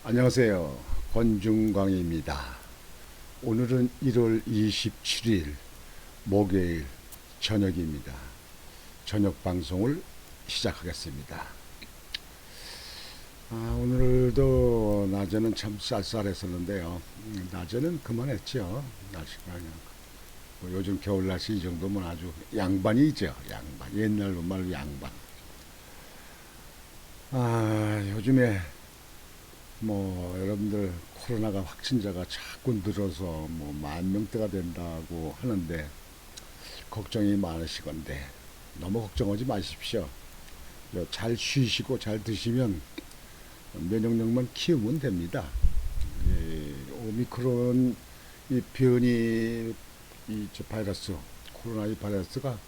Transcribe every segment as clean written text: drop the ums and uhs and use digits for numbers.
안녕하세요. 권중광입니다. 오늘은 1월 27일 목요일 저녁입니다. 저녁 방송을 시작하겠습니다. 오늘도 낮에는 참 쌀쌀했었는데요. 낮에는 그만했죠. 날씨가 그냥 요즘 겨울 날씨 이 정도면 아주 양반이죠. 양반. 옛날로 말로 양반. 요즘에 여러분들 코로나가 확진자가 자꾸 늘어서 10,000명대가 된다고 하는데 걱정이 많으시건데 너무 걱정하지 마십시오. 잘 쉬시고 잘 드시면 면역력만 키우면 됩니다. 오미크론 이 변이 바이러스 코로나 이 바이러스가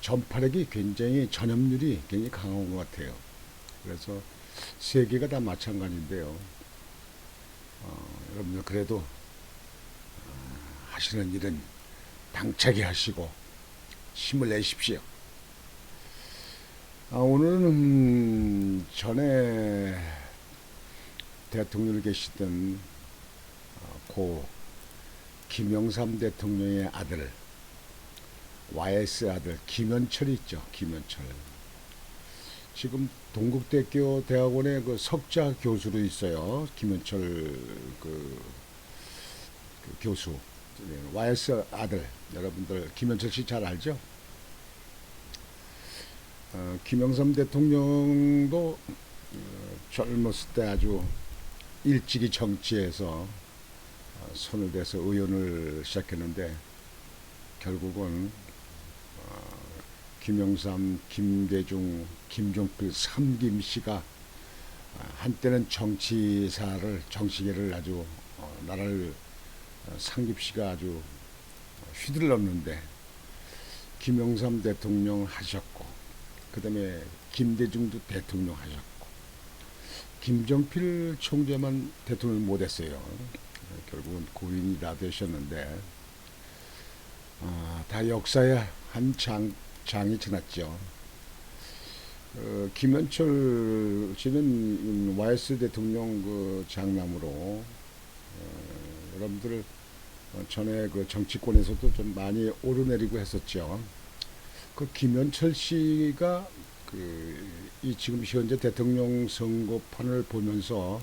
전파력이 굉장히 전염률이 굉장히 강한 것 같아요. 그래서 세계가 다 마찬가지인데요. 여러분들 그래도 하시는 일은 당차게 하시고 힘을 내십시오. 오늘은 전에 대통령이 계시던 고 김영삼 대통령의 아들 YS 아들 김현철이 있죠. 김현철. 지금 동국대학교 대학원의 그 석좌 교수로 있어요. 김현철 그 교수. YS 아들. 여러분들 김현철 씨 잘 알죠? 김영삼 대통령도 젊었을 때 아주 일찍이 정치에서 손을 대서 의원을 시작했는데 결국은 김영삼, 김대중, 김종필, 삼김씨가 한때는 정치계를 아주 나라를 삼김씨가 아주 휘둘렀는데 김영삼 대통령 하셨고 그 다음에 김대중도 대통령 하셨고 김종필 총재만 대통령 못했어요. 결국은 고인이 다 되셨는데 다 역사의 한 장이 지났죠. 김현철 씨는 YS 대통령 그 장남으로 여러분들 전에 그 정치권에서도 좀 많이 오르내리고 했었죠. 그 김현철 씨가 이 지금 현재 대통령 선거판을 보면서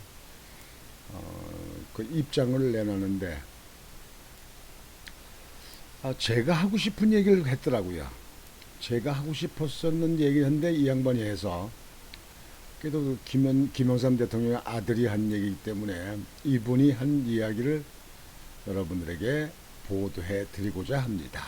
그 입장을 내놨는데 제가 하고 싶은 얘기를 했더라고요. 제가 하고 싶었었는 얘기였는데 이 양반이 해서 그래도 김영삼 대통령의 아들이 한 얘기이기 때문에 이분이 한 이야기를 여러분들에게 보도해 드리고자 합니다.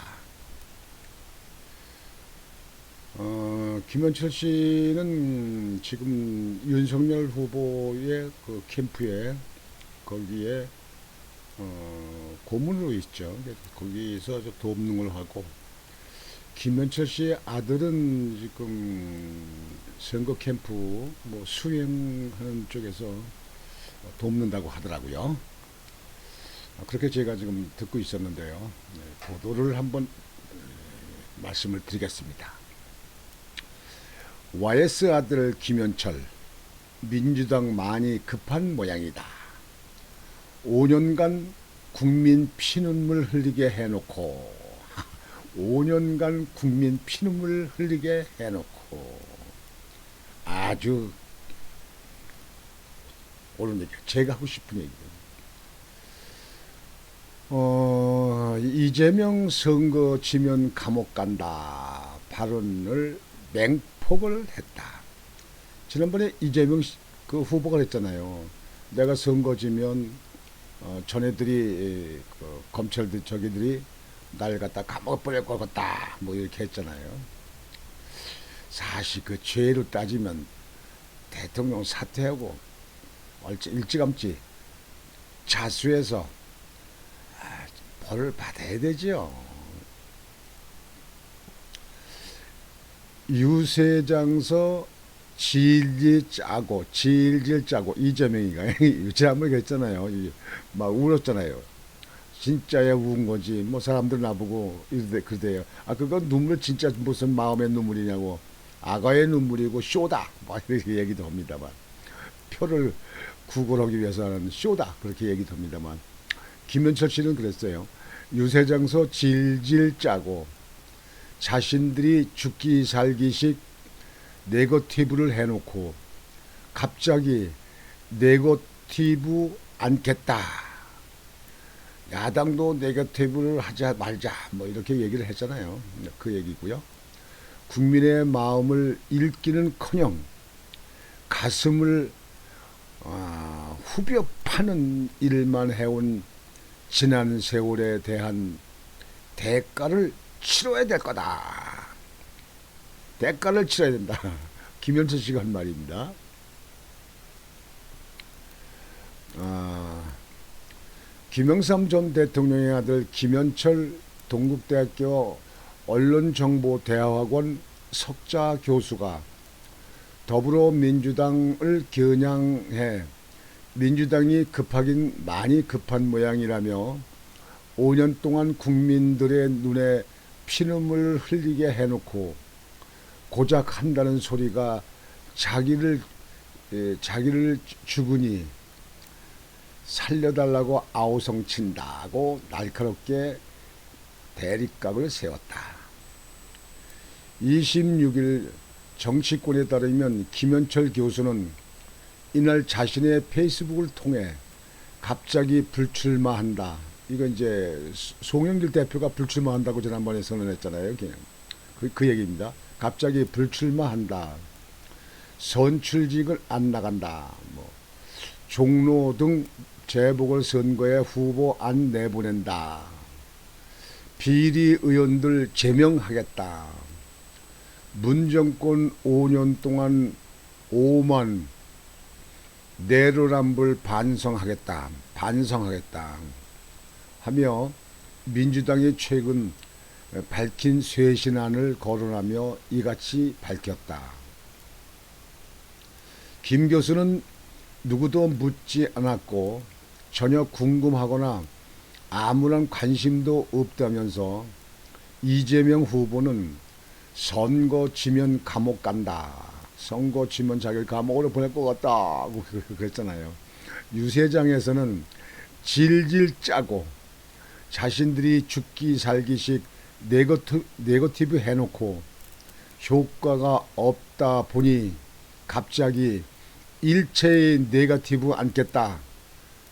김현철 씨는 지금 윤석열 후보의 그 캠프에 거기에 고문으로 있죠. 거기서 돕는 하고 김현철 씨의 아들은 지금 선거 캠프 수행하는 쪽에서 돕는다고 하더라고요. 그렇게 제가 지금 듣고 있었는데요. 보도를 한번 말씀을 드리겠습니다. YS 아들 김현철 민주당 많이 급한 모양이다. 5년간 국민 피눈물 흘리게 해놓고 5년간 국민 피눈물 흘리게 해놓고 아주 옳은 얘기. 제가 하고 싶은 얘기입니다. 이재명 선거 지면 감옥 간다 발언을 맹폭을 했다. 지난번에 이재명 그 후보가 했잖아요. 내가 선거 지면 전애들이 검찰들 저기들이 날 갖다 감옥에 보낼 것 같다 이렇게 했잖아요. 사실 그 죄로 따지면 대통령 사퇴하고 일찌감치 자수해서 벌을 받아야 되죠. 유세장서 질질 짜고 이재명이가 지난번에 그랬잖아요. 막 울었잖아요. 진짜야 운 거지. 사람들 나보고 그러대요. 그건 눈물 진짜 무슨 마음의 눈물이냐고. 악어의 눈물이고 쇼다. 이렇게 얘기도 합니다만. 표를 구걸하기 위해서는 쇼다 그렇게 얘기합니다만 김현철 씨는 그랬어요. 유세장서 질질 짜고 자신들이 죽기 살기식 네거티브를 해놓고 갑자기 네거티브 않겠다. 야당도 네거티브를 하자 말자 뭐 이렇게 얘기를 했잖아요. 그 얘기고요. 국민의 마음을 읽기는커녕 가슴을 후벼 파는 일만 해온 지난 세월에 대한 대가를 치러야 될 거다. 대가를 치러야 된다. 김현철 씨가 한 말입니다. 김영삼 전 대통령의 아들 김현철 동국대학교 언론정보대학원 석좌 교수가 더불어민주당을 겨냥해 민주당이 급하긴 많이 급한 모양이라며 5년 동안 국민들의 눈에 피눈물 흘리게 해놓고 고작 한다는 소리가 자기를 죽으니 살려달라고 아우성친다고 날카롭게 대립각을 세웠다. 26일 정치권에 따르면 김현철 교수는 이날 자신의 페이스북을 통해 갑자기 불출마한다. 이거 이제 송영길 대표가 불출마한다고 지난번에 선언했잖아요. 그냥 그 얘기입니다. 갑자기 불출마한다. 선출직을 안 나간다. 뭐 종로 등 재보궐선거에 후보 안 내보낸다. 비리 의원들 제명하겠다. 문정권 5년 동안 5만 내로남불 반성하겠다 하며 민주당이 최근 밝힌 쇄신안을 거론하며 이같이 밝혔다. 김 교수는 누구도 묻지 않았고 전혀 궁금하거나 아무런 관심도 없다면서 이재명 후보는 선거 지면 감옥 간다. 선거 지면 자기를 감옥으로 보낼 것 같다고 그랬잖아요. 유세장에서는 질질 짜고 자신들이 죽기 살기식 네거티브 해놓고 효과가 없다 보니 갑자기 일체의 네거티브 않겠다.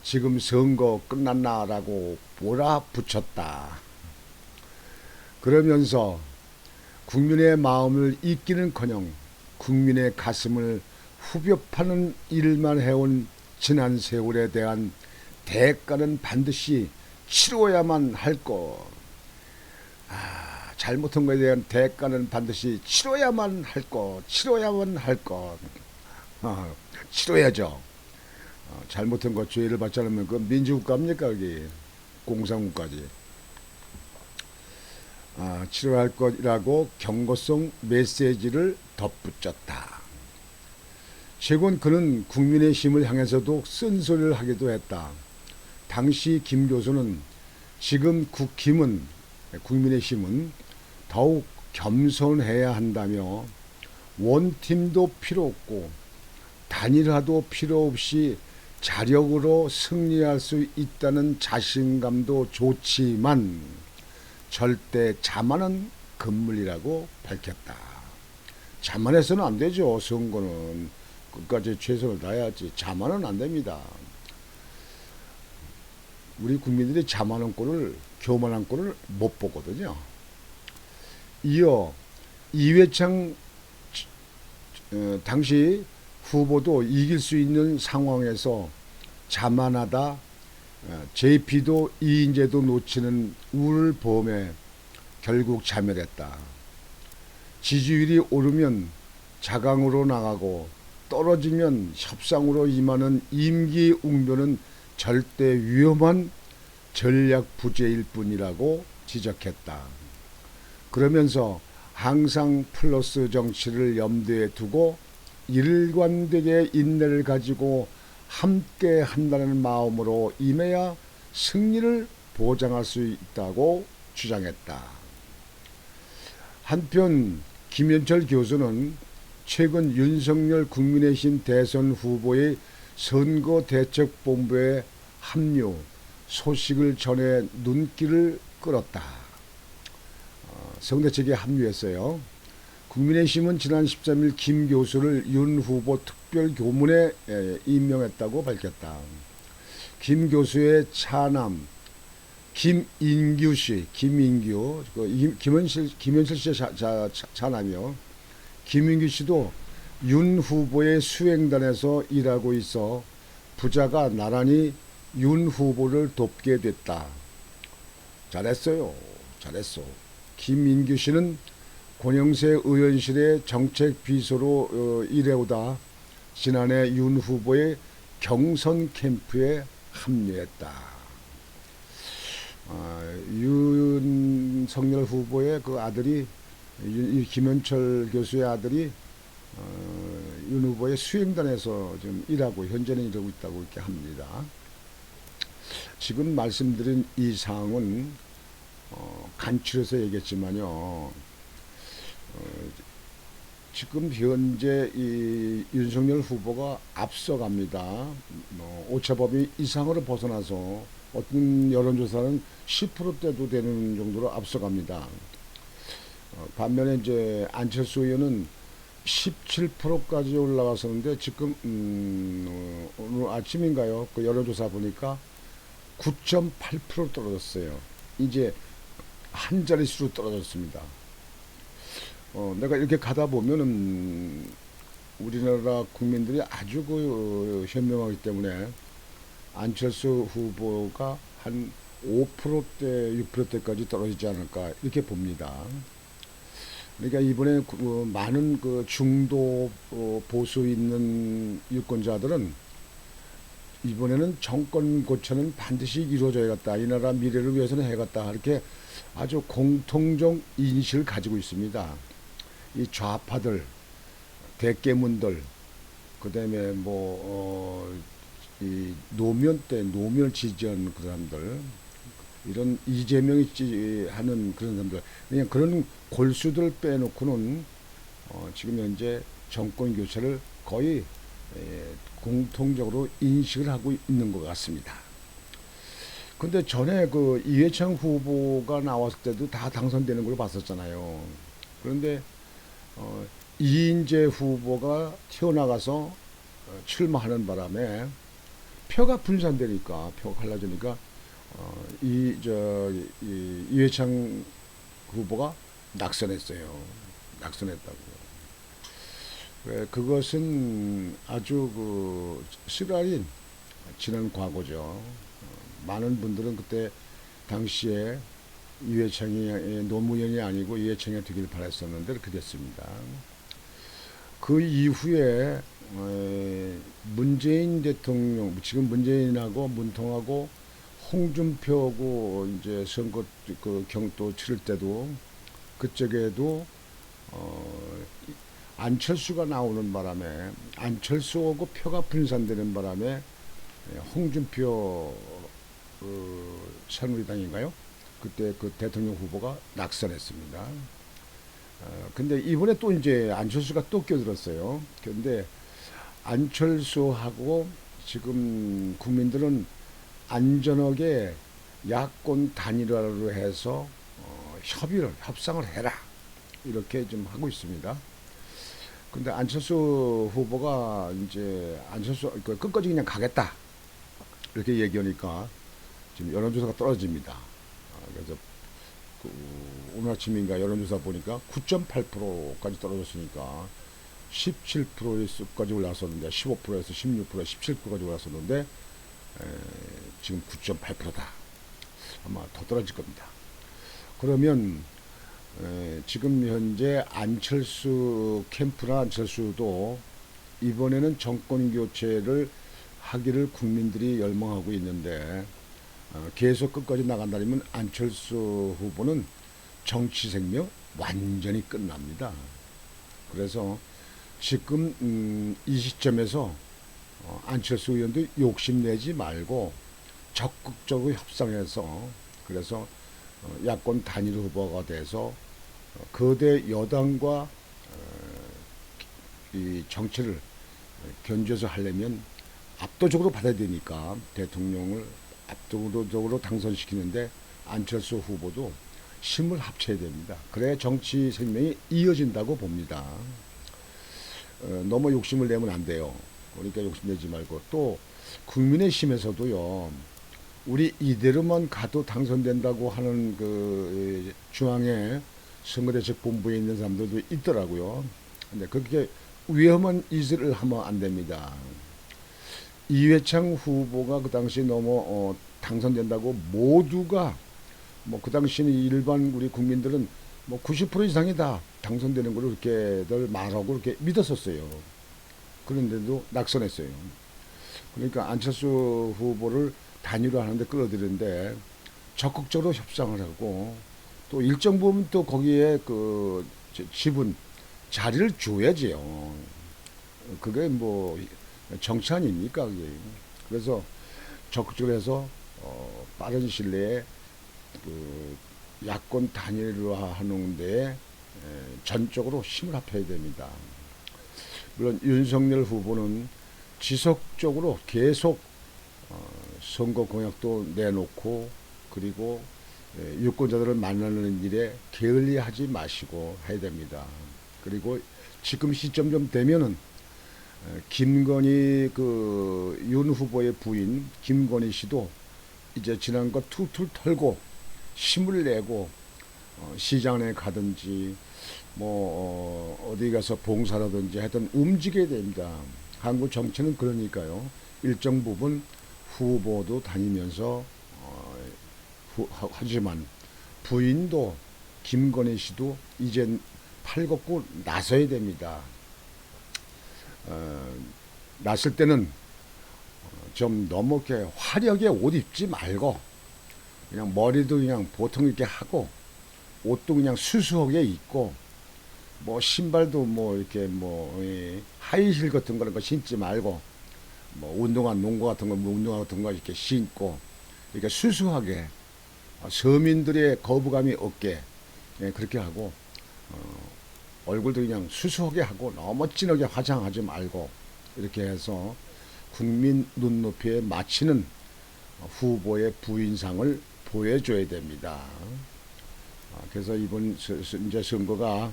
지금 선거 끝났나라고 몰아붙였다. 그러면서 국민의 마음을 잊기는커녕 국민의 가슴을 후벼 파는 일만 해온 지난 세월에 대한 대가는 반드시 치러야만 할 것. 잘못한 것에 대한 대가는 반드시 치러야만 할 것. 치러야죠. 잘못한 것 죄를 받지 않으면 그 민주국가입니까? 여기 공산국가지. 치러야 할 것이라고 경고성 메시지를 덧붙였다. 최근 그는 국민의힘을 향해서도 쓴소리를 하기도 했다. 당시 김 교수는 지금 국민의힘은 더욱 겸손해야 한다며 원팀도 필요 없고 단일화도 필요 없이 자력으로 승리할 수 있다는 자신감도 좋지만 절대 자만은 금물이라고 밝혔다. 자만해서는 안 되죠. 선거는 끝까지 최선을 다해야지. 자만은 안 됩니다. 우리 국민들이 자만한 꼴을, 교만한 꼴을 못 보거든요. 이어 이회창 당시 후보도 이길 수 있는 상황에서 자만하다, JP도 이인재도 놓치는 우를 범해 결국 자멸했다. 지지율이 오르면 자강으로 나가고 떨어지면 협상으로 임하는 임기응변은 절대 위험한 전략 부재일 뿐이라고 지적했다. 그러면서 항상 플러스 정치를 염두에 두고 일관되게 인내를 가지고 함께 한다는 마음으로 임해야 승리를 보장할 수 있다고 주장했다. 한편 김현철 교수는 최근 윤석열 국민의힘 대선 후보의 선거대책본부에 합류 소식을 전해 눈길을 끌었다. 선거대책에 합류했어요. 국민의힘은 지난 13일 김 교수를 윤 후보 특별교문에 임명했다고 밝혔다. 김 교수의 차남 김인규 씨, 김인규, 김현실 씨의 차남이요. 김인규 씨도 윤 후보의 수행단에서 일하고 있어 부자가 나란히 윤 후보를 돕게 됐다. 잘했어요. 잘했어. 김인규 씨는 권영세 의원실의 정책비서로 일해오다 지난해 윤 후보의 경선 캠프에 합류했다. 윤석열 후보의 그 아들이 김현철 교수의 아들이 윤 후보의 수행단에서 지금 일하고 현재는 이러고 있다고 이렇게 합니다. 지금 말씀드린 이 사항은 간추려서 얘기했지만요. 지금 현재 이 윤석열 후보가 앞서갑니다. 오차범위 이상으로 벗어나서 어떤 여론조사는 10%대도 되는 정도로 앞서갑니다. 반면에 이제 안철수 의원은 17%까지 올라갔었는데 지금 오늘 아침인가요? 그 여론조사 보니까 9.8% 떨어졌어요. 이제 한 자릿수로 떨어졌습니다. 내가 이렇게 가다 보면은 우리나라 국민들이 아주 현명하기 때문에 안철수 후보가 한 5%대, 6%대까지 떨어지지 않을까 이렇게 봅니다. 그러니까 이번에 많은 그 중도 보수 있는 유권자들은 이번에는 정권 교체는 반드시 이루어져야겠다. 이 나라 미래를 위해서는 해야겠다. 이렇게 아주 공통적 인식을 가지고 있습니다. 이 좌파들, 대깨문들, 그 다음에 이 노무현 때 노무현 지지한 그 사람들, 이런 이재명이 하는 그런 사람들, 그냥 그런 골수들 빼놓고는 지금 현재 정권 교체를 거의 공통적으로 인식을 하고 있는 것 같습니다. 근데 전에 그 이회창 후보가 나왔을 때도 다 당선되는 걸 봤었잖아요. 그런데 이인재 후보가 튀어나가서 출마하는 바람에 표가 분산되니까, 표가 갈라지니까 이회창 후보가 낙선했어요. 낙선했다고. 그것은 아주 시간이 지난 과거죠. 많은 분들은 그때 당시에 이회창이 노무현이 아니고 이회창이 되길 바랐었는데 그렇게 됐습니다. 그 이후에 문재인 대통령, 지금 문재인하고 문통하고 홍준표하고 이제 선거 그 경도 치를 때도 그쪽에도 안철수가 나오는 바람에 안철수하고 표가 분산되는 바람에 홍준표 새누리당인가요? 그때 그 대통령 후보가 낙선했습니다. 근데 이번에 또 이제 안철수가 또 끼어들었어요. 그런데 안철수하고 지금 국민들은 안전하게 야권 단일화로 해서 협상을 해라 이렇게 좀 하고 있습니다. 근데 안철수 후보가 이제 끝까지 그냥 가겠다 이렇게 얘기하니까 지금 여론조사가 떨어집니다. 그래서 오늘 아침인가 여론조사 보니까 9.8%까지 떨어졌으니까 17%까지 올라섰는데 15%에서 16%, 17%까지 올라섰는데 지금 9.8%다. 아마 더 떨어질 겁니다. 그러면 지금 현재 안철수 캠프나 안철수도 이번에는 정권 교체를 하기를 국민들이 열망하고 있는데 계속 끝까지 나간다면 안철수 후보는 정치 생명 완전히 끝납니다. 그래서 지금 이 시점에서 안철수 의원도 욕심내지 말고 적극적으로 협상해서 그래서 야권 단일 후보가 돼서 거대 여당과 이 정치를 견제해서 하려면 압도적으로 받아야 되니까 대통령을 압도적으로 당선시키는데 안철수 후보도 힘을 합쳐야 됩니다. 그래야 정치 생명이 이어진다고 봅니다. 너무 욕심을 내면 안 돼요. 그러니까 욕심내지 말고 또 국민의힘에서도요. 우리 이대로만 가도 당선된다고 하는 그 중앙에 선거대책 본부에 있는 사람들도 있더라고요. 근데 그렇게 위험한 짓을 하면 안 됩니다. 이회창 후보가 그 당시 너무 당선된다고 모두가 뭐 그 당시는 일반 우리 국민들은 뭐 90% 이상이다 당선되는 걸로 이렇게들 말하고 이렇게 믿었었어요. 그런데도 낙선했어요. 그러니까 안철수 후보를 단일화하는데 끌어들이는데 적극적으로 협상을 하고 또 일정 부분 또 거기에 그 지분 자리를 줘야지요. 그게 뭐 정치 아닙니까 그게. 그래서 적극적으로 해서 빠른 시일 내에 그 야권 단일화하는 데에 전적으로 힘을 합해야 됩니다. 물론 윤석열 후보는 지속적으로 계속 선거 공약도 내놓고 그리고 유권자들을 만나는 일에 게을리하지 마시고 해야 됩니다. 그리고 지금 시점 되면은 김건희 그 윤 후보의 부인 김건희 씨도 이제 지난 거 툴툴 털고 힘을 내고 시장에 가든지 뭐 어디 가서 봉사라든지 하여튼 움직여야 됩니다. 한국 정치는 그러니까요. 일정 부분 후보도 다니면서 하지만 부인도 김건희 씨도 이젠 팔 걷고 나서야 됩니다. 났을 때는 좀 너무 이렇게 화려하게 옷 입지 말고 그냥 머리도 그냥 보통 이렇게 하고 옷도 그냥 수수하게 입고 뭐 신발도 뭐 이렇게 뭐 하이힐 같은 거는 거 신지 말고 뭐 운동화 농구 같은 거 운동화 같은 거 이렇게 신고 이렇게 수수하게 서민들의 거부감이 없게 그렇게 하고 얼굴도 그냥 수수하게 하고 너무 진하게 화장하지 말고 이렇게 해서 국민 눈높이에 맞추는 후보의 부인상을 보여줘야 됩니다. 그래서 이번 이제 선거가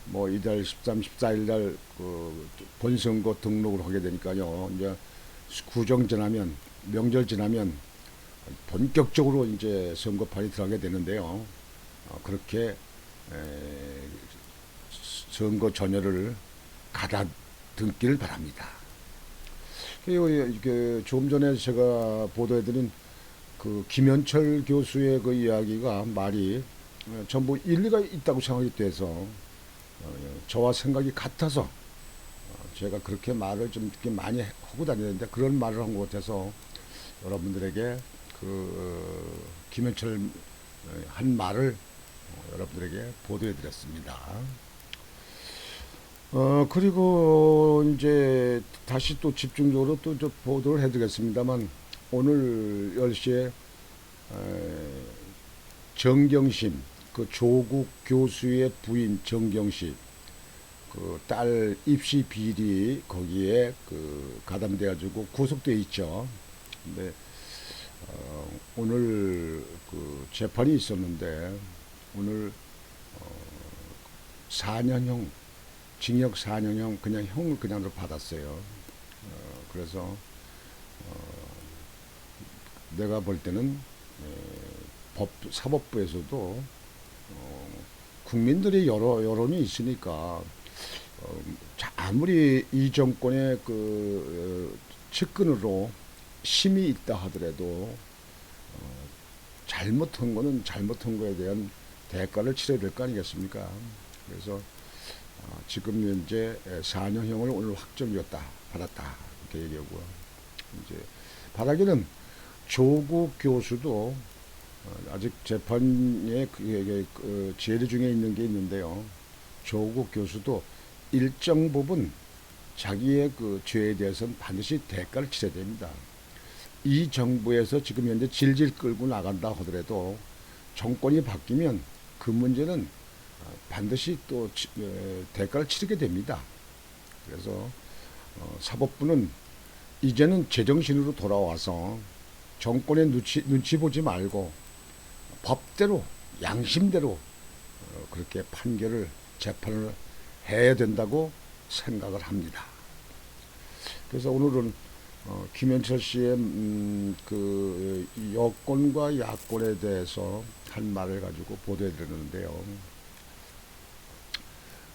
뭐 이달 13, 14일 날그 본선거 등록을 하게 되니까요. 이제 구정 지나면 명절 지나면 본격적으로 이제 선거판이 들어가게 되는데요. 그렇게 선거 전열을 가다듬기를 바랍니다. 그리고 조금 전에 제가 보도해드린 그 김현철 교수의 그 이야기가 말이 전부 일리가 있다고 생각이 돼서 저와 생각이 같아서 제가 그렇게 말을 좀 많이 하고 다니는데 그런 말을 한 것 같아서 여러분들에게 그 김현철 한 말을 여러분들에게 보도해 드렸습니다. 그리고 이제 다시 또 집중적으로 또 보도를 해드리겠습니다만 오늘 10시에 정경심 그 조국 교수의 부인 정경심 그 딸 입시 비리 거기에 그 가담돼 가지고 구속돼 있죠. 근데 오늘 그 재판이 있었는데 오늘 4년형 징역 4년형 그냥 형을 그냥 받았어요. 그래서 내가 볼 때는 사법부에서도 국민들의 여론이 있으니까 아무리 이 정권의 그 측근으로 힘이 있다 하더라도 잘못한 거는 잘못한 거에 대한 대가를 치러야 될 거 아니겠습니까? 그래서 지금 현재 4년형을 오늘 확정이었다 받았다 이렇게 얘기하고요. 이제 바라기는 조국 교수도 아직 재판에 재료 중에 있는 게 있는데요. 조국 교수도 일정 부분 자기의 그 죄에 대해서는 반드시 대가를 치러야 됩니다. 이 정부에서 지금 현재 질질 끌고 나간다 하더라도 정권이 바뀌면 그 문제는 반드시 또 대가를 치르게 됩니다. 그래서 사법부는 이제는 제정신으로 돌아와서 정권의 눈치 보지 말고 법대로 양심대로 그렇게 판결을 재판을 해야 된다고 생각을 합니다. 그래서 오늘은 김현철 씨의 그 여권과 야권에 대해서 한 말을 가지고 보도해 드렸는데요.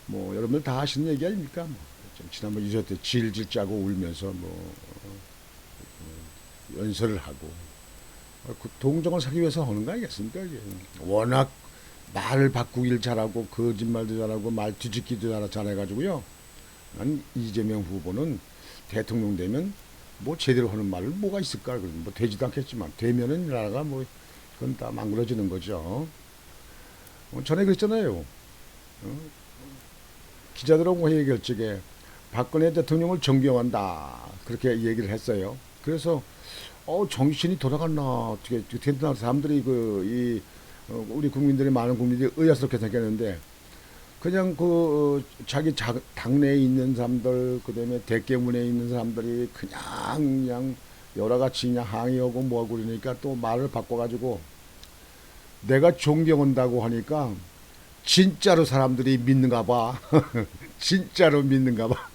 뭐 여러분들 다 아시는 얘기 아닙니까? 좀 지난번 유세 때 질질 짜고 울면서 연설을 하고 그 동정을 사기 위해서 하는 거 아니겠습니까? 이게 워낙 말을 바꾸길 잘하고 거짓말도 잘하고 말 뒤집기도 잘해가지고요. 난 이재명 후보는 대통령 되면 뭐 제대로 하는 말을 뭐가 있을까? 뭐 되지도 않겠지만 되면은 나라가 뭐 그건 다 망그러지는 거죠. 전에 그랬잖아요. 기자들하고 회의 결정에 박근혜 대통령을 존경한다 그렇게 얘기를 했어요. 그래서 정신이 돌아갔나 어떻게 됐나 사람들이 우리 국민들이 많은 국민들이 의아스럽게 생각했는데 그냥 자기 당내에 있는 사람들 그다음에 대깨문에 있는 사람들이 그냥 여러 가지 그냥 항의하고 뭐하고 그러니까 또 말을 바꿔가지고 내가 존경한다고 하니까 진짜로 사람들이 믿는가 봐. 진짜로 믿는가 봐.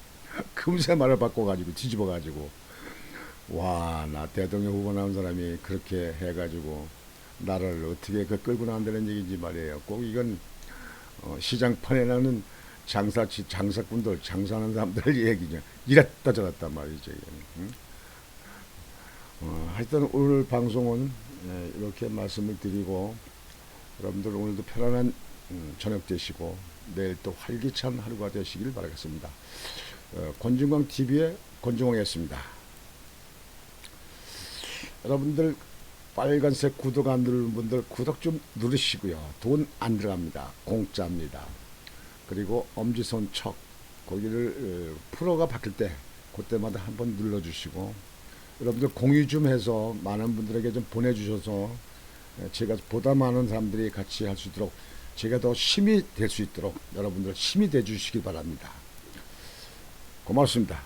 금세 말을 바꿔가지고 뒤집어가지고 와 나 대통령 후보 나온 사람이 그렇게 해가지고 나를 어떻게 끌고 나간다는 얘기인지 말이에요. 꼭 이건 시장판에 나는 장사꾼들 장사하는 사람들 얘기죠. 이랬다 저랬다 말이죠. 응? 하여튼 오늘 방송은 이렇게 말씀을 드리고 여러분들 오늘도 편안한 저녁 되시고 내일 또 활기찬 하루가 되시길 바라겠습니다. 권중광 TV의 권중광이었습니다. 여러분들 빨간색 구독 안 누르는 분들 구독 좀 누르시고요. 돈 안 들어갑니다. 공짜입니다. 그리고 엄지손 척 거기를 프로가 바뀔 때 그때마다 한번 눌러주시고 여러분들 공유 좀 해서 많은 분들에게 좀 보내주셔서 제가 보다 많은 사람들이 같이 할 수 있도록 제가 더 힘이 될 수 있도록 여러분들 힘이 돼 주시기 바랍니다. 고맙습니다.